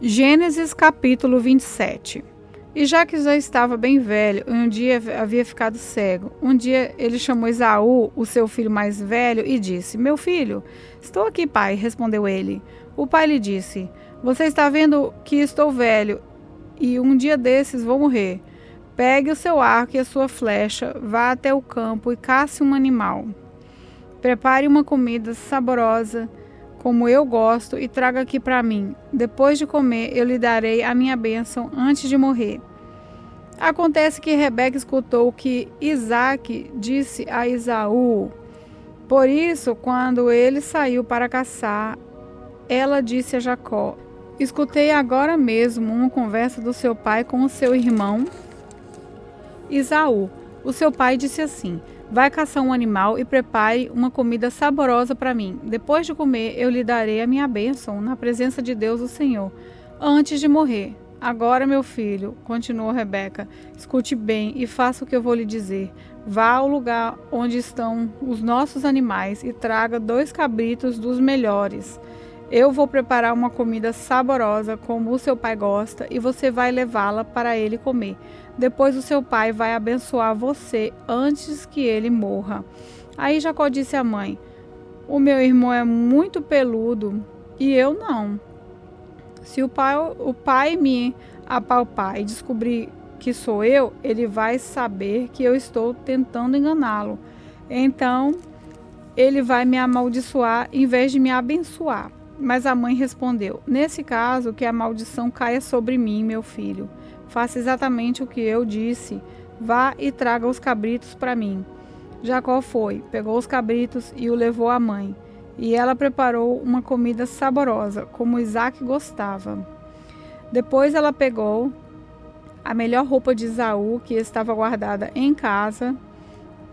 Gênesis capítulo 27. E já que já estava bem velho, e um dia havia ficado cego, um dia ele chamou Esaú, o seu filho mais velho, e disse: Meu filho, estou aqui, pai, respondeu ele. O pai lhe disse: Você está vendo que estou velho, e um dia desses vou morrer. Pegue o seu arco e a sua flecha, vá até o campo e casse um animal. Prepare uma comida saborosa, como eu gosto, e traga aqui para mim. Depois de comer, eu lhe darei a minha bênção antes de morrer. Acontece que Rebeca escutou o que Isaque disse a Esaú. Por isso, quando ele saiu para caçar, ela disse a Jacó: Escutei agora mesmo uma conversa do seu pai com o seu irmão Esaú. O seu pai disse assim: Vai caçar um animal e prepare uma comida saborosa para mim. Depois de comer, eu lhe darei a minha bênção na presença de Deus, o Senhor, antes de morrer. Agora, meu filho, continuou Rebeca, escute bem e faça o que eu vou lhe dizer. Vá ao lugar onde estão os nossos animais e traga 2 cabritos dos melhores. Eu vou preparar uma comida saborosa, como o seu pai gosta, e você vai levá-la para ele comer. Depois o seu pai vai abençoar você antes que ele morra. Aí Jacó disse à mãe: O meu irmão é muito peludo e eu não. Se o pai me apalpar e descobrir que sou eu, ele vai saber que eu estou tentando enganá-lo. Então ele vai me amaldiçoar em vez de me abençoar. Mas a mãe respondeu: Nesse caso, que a maldição caia sobre mim, meu filho. Faça exatamente o que eu disse. Vá e traga os cabritos para mim. Jacó foi, pegou os cabritos e o levou à mãe. E ela preparou uma comida saborosa, como Isaque gostava. Depois ela pegou a melhor roupa de Esaú, que estava guardada em casa,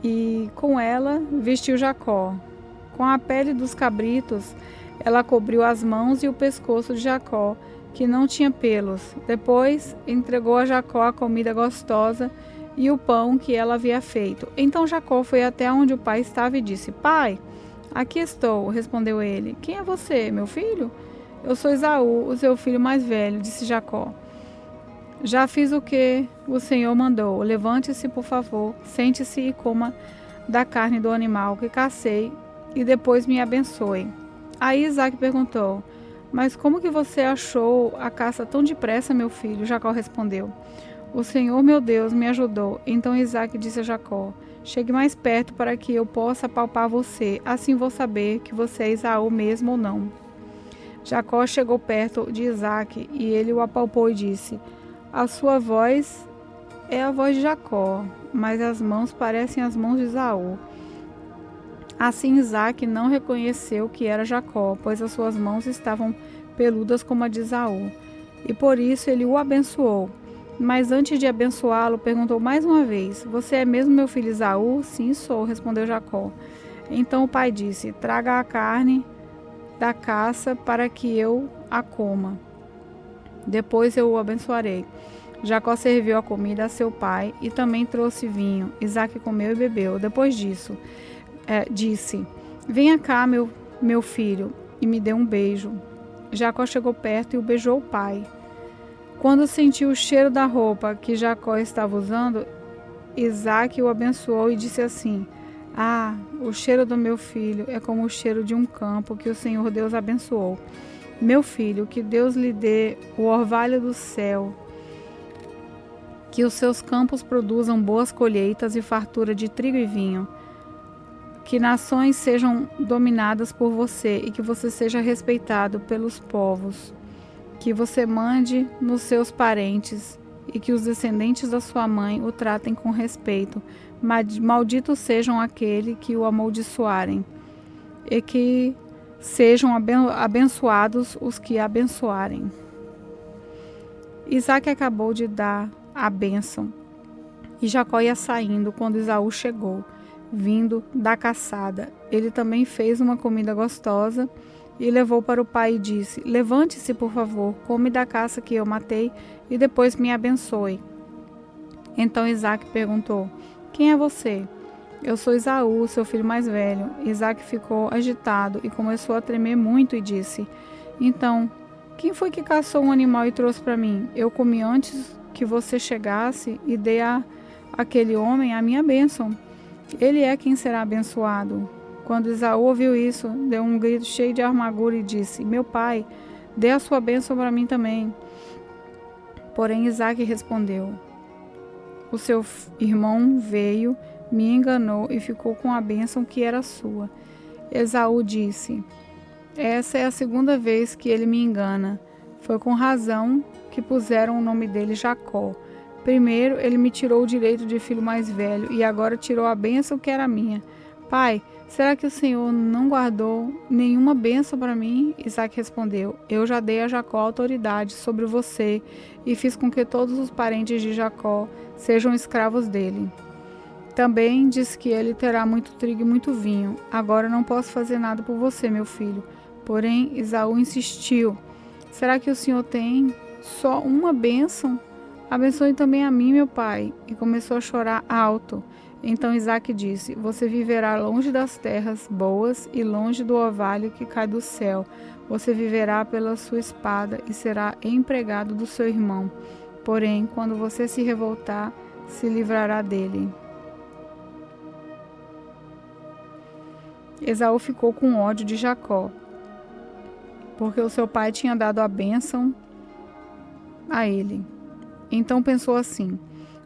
e com ela vestiu Jacó. Com a pele dos cabritos, ela cobriu as mãos e o pescoço de Jacó, que não tinha pelos. Depois entregou a Jacó a comida gostosa e o pão que ela havia feito. Então Jacó foi até onde o pai estava e disse: Pai, aqui estou, respondeu ele. Quem é você, meu filho? Eu sou Esaú, o seu filho mais velho, disse Jacó. Já fiz o que o Senhor mandou. Levante-se, por favor, sente-se e coma da carne do animal que cacei e depois me abençoe. Aí Isaque perguntou: Mas como que você achou a caça tão depressa, meu filho? Jacó respondeu: O Senhor, meu Deus, me ajudou. Então Isaque disse a Jacó: Chegue mais perto para que eu possa apalpar você. Assim vou saber que você é Esaú mesmo ou não. Jacó chegou perto de Isaque e ele o apalpou e disse: A sua voz é a voz de Jacó, mas as mãos parecem as mãos de Esaú. Assim Isaque não reconheceu que era Jacó, pois as suas mãos estavam peludas como a de Esaú. E por isso ele o abençoou. Mas antes de abençoá-lo, perguntou mais uma vez: Você é mesmo meu filho Esaú? Sim, sou, respondeu Jacó. Então o pai disse: Traga a carne da caça para que eu a coma. Depois eu o abençoarei. Jacó serviu a comida a seu pai e também trouxe vinho. Isaque comeu e bebeu. Depois disso, disse: Venha cá, meu filho, e me dê um beijo. Jacó chegou perto e o beijou o pai. Quando sentiu o cheiro da roupa que Jacó estava usando, Isaque o abençoou e disse assim: Ah, o cheiro do meu filho é como o cheiro de um campo que o Senhor Deus abençoou. Meu filho, que Deus lhe dê o orvalho do céu, que os seus campos produzam boas colheitas e fartura de trigo e vinho, que nações sejam dominadas por você e que você seja respeitado pelos povos, que você mande nos seus parentes e que os descendentes da sua mãe o tratem com respeito. Malditos sejam aquele que o amaldiçoarem e que sejam abençoados os que abençoarem. Isaque acabou de dar a bênção e Jacó ia saindo quando Esaú chegou, vindo da caçada. Ele também fez uma comida gostosa e levou para o pai e disse: Levante-se, por favor, come da caça que eu matei e depois me abençoe. Então Isaque perguntou: Quem é você? Eu sou Esaú, seu filho mais velho. Isaque ficou agitado e começou a tremer muito e disse: Então, Quem foi que caçou um animal e trouxe para mim? Eu comi antes que você chegasse e dei àquele homem a minha bênção. Ele é quem será abençoado. Quando Esaú ouviu isso, deu um grito cheio de amargura e disse: Meu pai, dê a sua bênção para mim também. Porém Isaque respondeu: O seu irmão veio, me enganou e ficou com a bênção que era sua. Esaú disse: Essa é a segunda vez que ele me engana. Foi com razão que puseram o nome dele Jacó. Primeiro ele me tirou o direito de filho mais velho e agora tirou a bênção que era minha. Pai, será que o Senhor não guardou nenhuma bênção para mim? Isaque respondeu: Eu já dei a Jacó autoridade sobre você e fiz com que todos os parentes de Jacó sejam escravos dele. Também disse que ele terá muito trigo e muito vinho. Agora não posso fazer nada por você, meu filho. Porém, Esaú insistiu: Será que o Senhor tem só uma bênção? Abençoe também a mim, meu pai. E começou a chorar alto. Então Isaque disse: Você viverá longe das terras boas e longe do orvalho que cai do céu. Você viverá pela sua espada e será empregado do seu irmão. Porém, quando você se revoltar, se livrará dele. Esaú ficou com ódio de Jacó, porque o seu pai tinha dado a bênção a ele. Então pensou assim: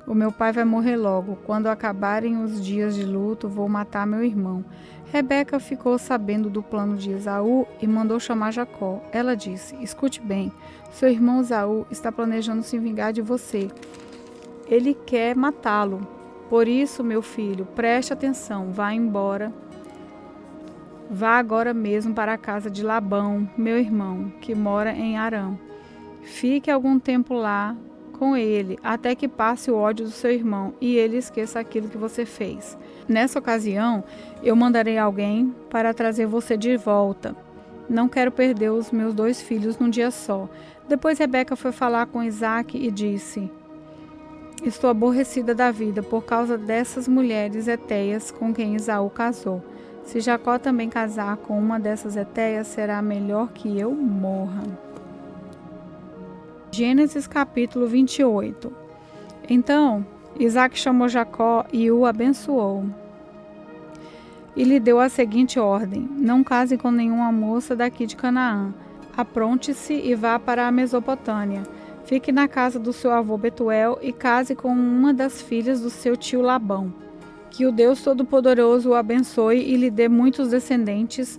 O meu pai vai morrer logo. Quando acabarem os dias de luto, vou matar meu irmão. Rebeca ficou sabendo do plano de Esaú e mandou chamar Jacó. Ela disse: Escute bem, seu irmão Esaú está planejando se vingar de você. Ele quer matá-lo. Por isso, meu filho, preste atenção, vá embora. Vá agora mesmo para a casa de Labão, meu irmão, que mora em Harã. Fique algum tempo lá com ele, até que passe o ódio do seu irmão e ele esqueça aquilo que você fez. Nessa ocasião, eu mandarei alguém para trazer você de volta. Não quero perder os meus 2 filhos num dia só. Depois Rebeca foi falar com Isaque e disse: Estou aborrecida da vida por causa dessas mulheres hetéias com quem Esaú casou. Se Jacó também casar com uma dessas hetéias, será melhor que eu morra. Gênesis capítulo 28. Então, Isaque chamou Jacó e o abençoou. E lhe deu a seguinte ordem: Não case com nenhuma moça daqui de Canaã. Apronte-se e vá para a Mesopotâmia. Fique na casa do seu avô Betuel e case com uma das filhas do seu tio Labão. Que o Deus Todo-Poderoso o abençoe e lhe dê muitos descendentes,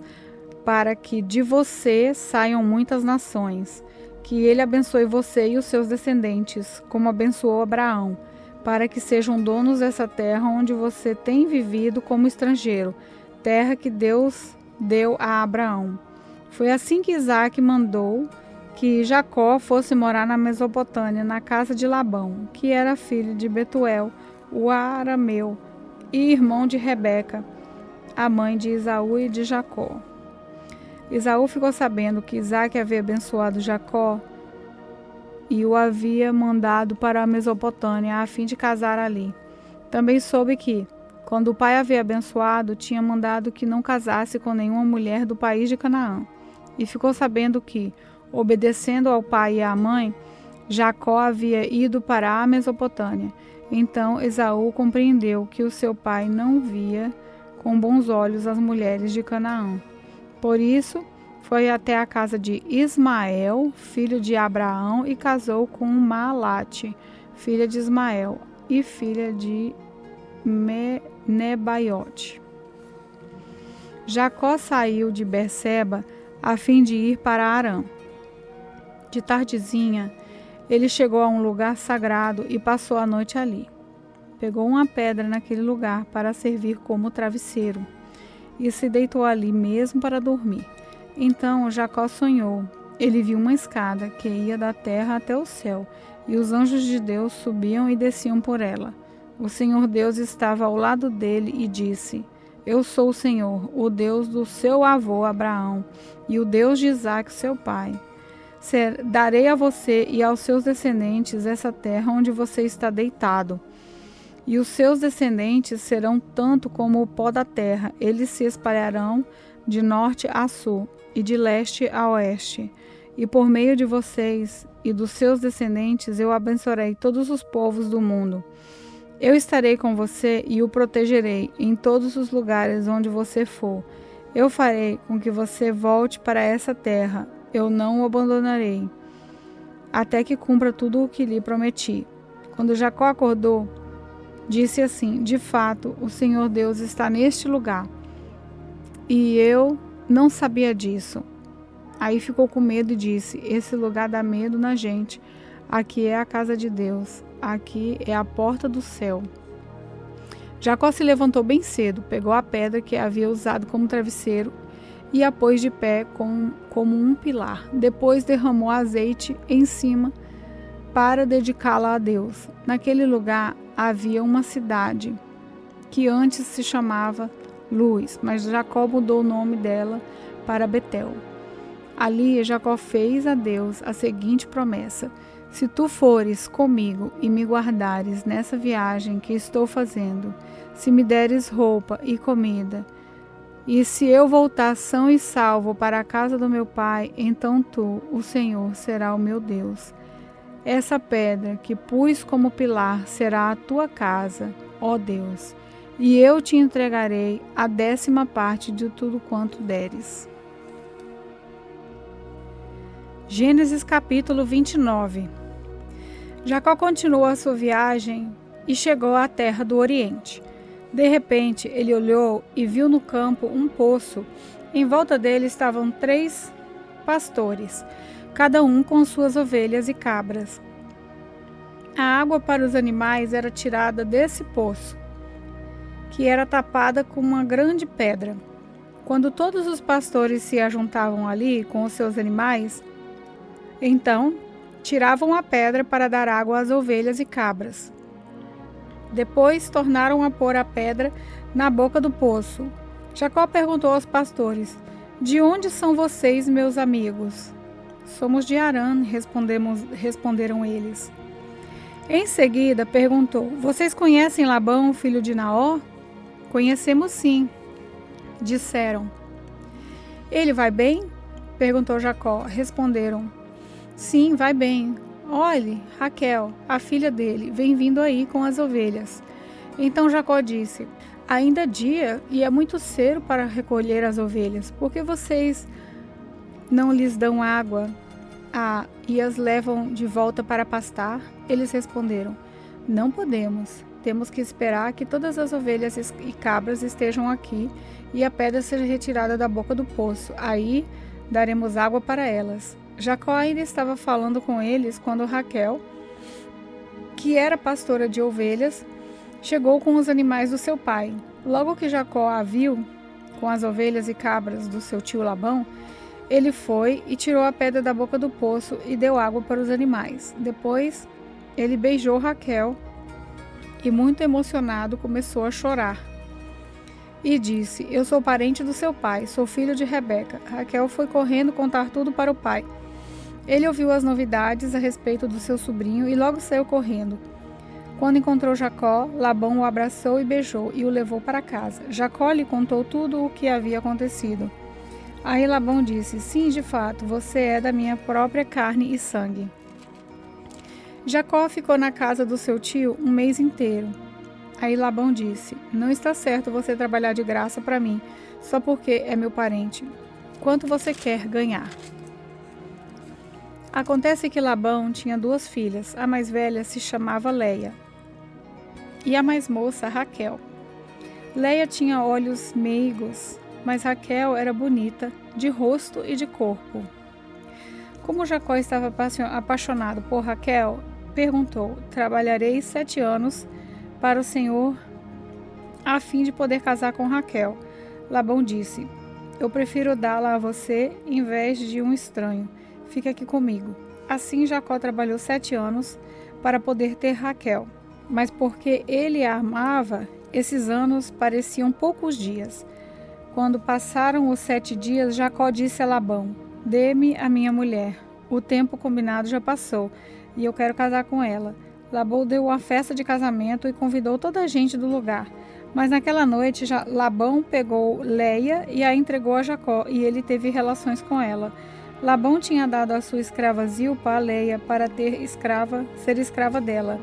para que de você saiam muitas nações. Que ele abençoe você e os seus descendentes, como abençoou Abraão, para que sejam donos dessa terra onde você tem vivido como estrangeiro, terra que Deus deu a Abraão. Foi assim que Isaque mandou que Jacó fosse morar na Mesopotâmia, na casa de Labão, que era filho de Betuel, o arameu, e irmão de Rebeca, a mãe de Esaú e de Jacó. Esaú ficou sabendo que Isaque havia abençoado Jacó e o havia mandado para a Mesopotâmia a fim de casar ali. Também soube que, quando o pai havia abençoado, tinha mandado que não casasse com nenhuma mulher do país de Canaã. E ficou sabendo que, obedecendo ao pai e à mãe, Jacó havia ido para a Mesopotâmia. Então Esaú compreendeu que o seu pai não via com bons olhos as mulheres de Canaã. Por isso, foi até a casa de Ismael, filho de Abraão, e casou com Maalate, filha de Ismael, e filha de Nebaiote. Jacó saiu de Berseba a fim de ir para Harã. De tardezinha, ele chegou a um lugar sagrado e passou a noite ali. Pegou uma pedra naquele lugar para servir como travesseiro e se deitou ali mesmo para dormir. Então Jacó sonhou. Ele viu uma escada que ia da terra até o céu, e os anjos de Deus subiam e desciam por ela. O Senhor Deus estava ao lado dele e disse: Eu sou o Senhor, o Deus do seu avô Abraão e o Deus de Isaque, seu pai. Darei a você e aos seus descendentes essa terra onde você está deitado. E os seus descendentes serão tanto como o pó da terra. Eles se espalharão de norte a sul e de leste a oeste. e por meio de vocês e dos seus descendentes eu abençoarei todos os povos do mundo. Eu estarei com você e o protegerei em todos os lugares onde você for. Eu farei com que você volte para essa terra. Eu não o abandonarei, até que cumpra tudo o que lhe prometi. Quando Jacó acordou, disse assim: de fato, o Senhor Deus está neste lugar. E eu não sabia disso. Aí ficou com medo e disse: esse lugar dá medo na gente. Aqui é a casa de Deus. Aqui é a porta do céu. Jacó se levantou bem cedo, pegou a pedra que havia usado como travesseiro e a pôs de pé como um pilar. Depois derramou azeite em cima para dedicá-la a Deus. Naquele lugar havia uma cidade que antes se chamava Luz, mas Jacó mudou o nome dela para Betel. Ali Jacó fez a Deus a seguinte promessa: se tu fores comigo e me guardares nessa viagem que estou fazendo, se me deres roupa e comida, e se eu voltar são e salvo para a casa do meu pai, então tu, o Senhor, será o meu Deus. Essa pedra que pus como pilar será a tua casa, ó Deus, e eu te entregarei a 10ª parte de tudo quanto deres. Gênesis capítulo 29. Jacó continuou a sua viagem e chegou à terra do Oriente. De repente, ele olhou e viu no campo um poço. Em volta dele estavam 3 pastores, cada um com suas ovelhas e cabras. A água para os animais era tirada desse poço, que era tapada com uma grande pedra. Quando todos os pastores se ajuntavam ali com os seus animais, então tiravam a pedra para dar água às ovelhas e cabras. Depois tornaram a pôr a pedra na boca do poço. Jacó perguntou aos pastores: de onde são vocês, meus amigos? Somos de Harã, responderam eles. Em seguida perguntou: vocês conhecem Labão, filho de Naor? Conhecemos sim, disseram. Ele vai bem? Perguntou Jacó. Responderam: sim, vai bem. Olhe, Raquel, a filha dele, vem vindo aí com as ovelhas. Então Jacó disse: ainda é dia e é muito cedo para recolher as ovelhas. Por que vocês não lhes dão água e as levam de volta para pastar? Eles responderam: não podemos. Temos que esperar que todas as ovelhas e cabras estejam aqui e a pedra seja retirada da boca do poço. Aí daremos água para elas. Jacó ainda estava falando com eles quando Raquel, que era pastora de ovelhas, chegou com os animais do seu pai. Logo que Jacó a viu com as ovelhas e cabras do seu tio Labão, ele foi e tirou a pedra da boca do poço e deu água para os animais. Depois, ele beijou Raquel e, muito emocionado, começou a chorar. E disse: eu sou parente do seu pai, sou filho de Rebeca. Raquel foi correndo contar tudo para o pai. Ele ouviu as novidades a respeito do seu sobrinho e logo saiu correndo. Quando encontrou Jacó, Labão o abraçou e beijou e o levou para casa. Jacó lhe contou tudo o que havia acontecido. Aí Labão disse: sim, de fato, você é da minha própria carne e sangue. Jacó ficou na casa do seu tio um mês inteiro. Aí Labão disse: não está certo você trabalhar de graça para mim, só porque é meu parente. Quanto você quer ganhar? Acontece que Labão tinha 2 filhas. A mais velha se chamava Leia e a mais moça Raquel. Leia tinha olhos meigos, mas Raquel era bonita, de rosto e de corpo. Como Jacó estava apaixonado por Raquel, perguntou: trabalharei 7 anos para o Senhor a fim de poder casar com Raquel. Labão disse: eu prefiro dá-la a você em vez de um estranho. Fique aqui comigo. Assim Jacó trabalhou 7 anos para poder ter Raquel, mas porque ele a amava, esses anos pareciam poucos dias. Quando passaram os 7 dias, Jacó disse a Labão: dê-me a minha mulher. O tempo combinado já passou e eu quero casar com ela. Labão deu uma festa de casamento e convidou toda a gente do lugar. Mas naquela noite, Labão pegou Leia e a entregou a Jacó, e ele teve relações com ela. Labão tinha dado a sua escrava Zilpa a Leia para ser escrava dela.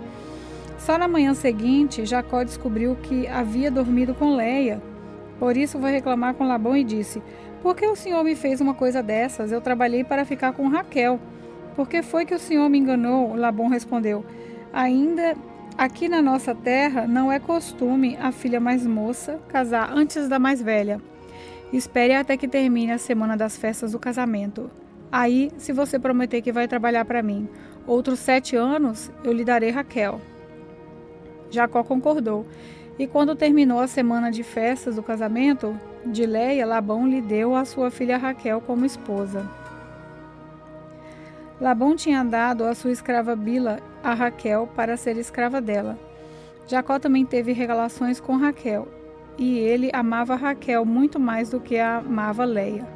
Só na manhã seguinte, Jacó descobriu que havia dormido com Leia. Por isso foi reclamar com Labão e disse: por que o senhor me fez uma coisa dessas? Eu trabalhei para ficar com Raquel. Por que foi que o senhor me enganou? Labão respondeu: ainda aqui na nossa terra não é costume a filha mais moça casar antes da mais velha. Espere até que termine a semana das festas do casamento. Aí, se você prometer que vai trabalhar para mim outros 7 anos, eu lhe darei Raquel. Jacó concordou. E quando terminou a semana de festas do casamento de Leia, Labão lhe deu a sua filha Raquel como esposa. Labão tinha dado a sua escrava Bila a Raquel para ser escrava dela. Jacó também teve relações com Raquel, e ele amava Raquel muito mais do que a amava Leia,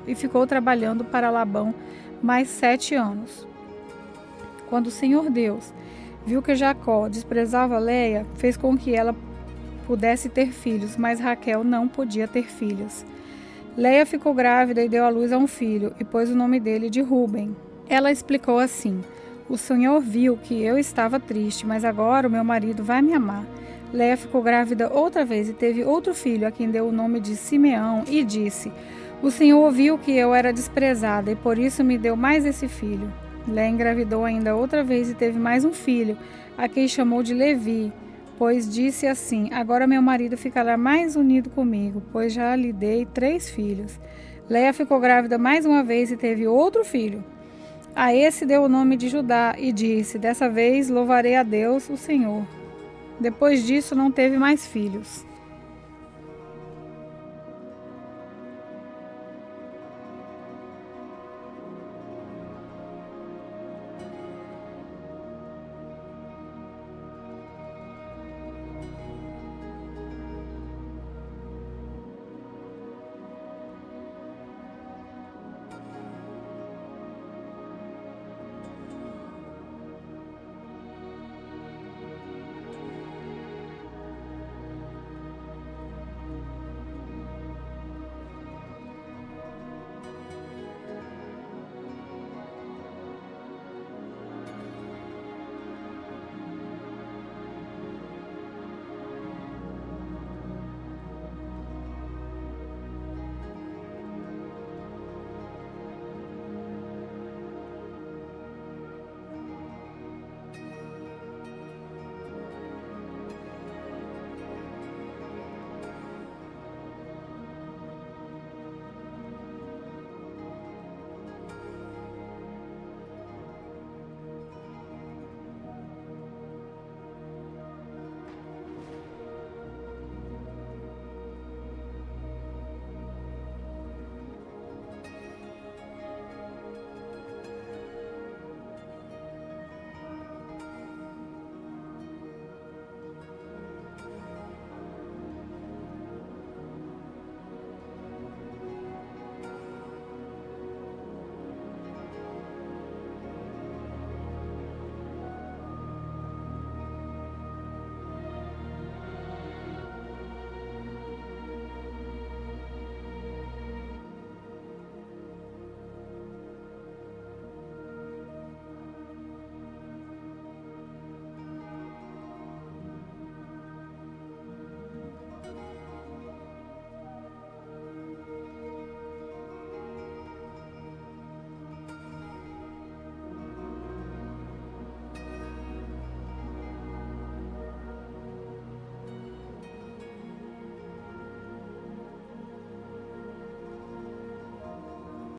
e ficou trabalhando para Labão mais 7 anos. Quando o Senhor Deus viu que Jacó desprezava Leia, fez com que ela pudesse ter filhos, mas Raquel não podia ter filhos. Leia ficou grávida e deu à luz a um filho, e pôs o nome dele de Ruben. Ela explicou assim: o Senhor viu que eu estava triste, mas agora o meu marido vai me amar. Leia ficou grávida outra vez e teve outro filho, a quem deu o nome de Simeão, e disse: o Senhor ouviu que eu era desprezada, e por isso me deu mais esse filho. Leia engravidou ainda outra vez e teve mais um filho, a quem chamou de Levi, pois disse assim: agora meu marido ficará mais unido comigo, pois já lhe dei 3 filhos. Leia ficou grávida mais uma vez e teve outro filho. A esse deu o nome de Judá e disse: dessa vez louvarei a Deus, o Senhor. Depois disso não teve mais filhos.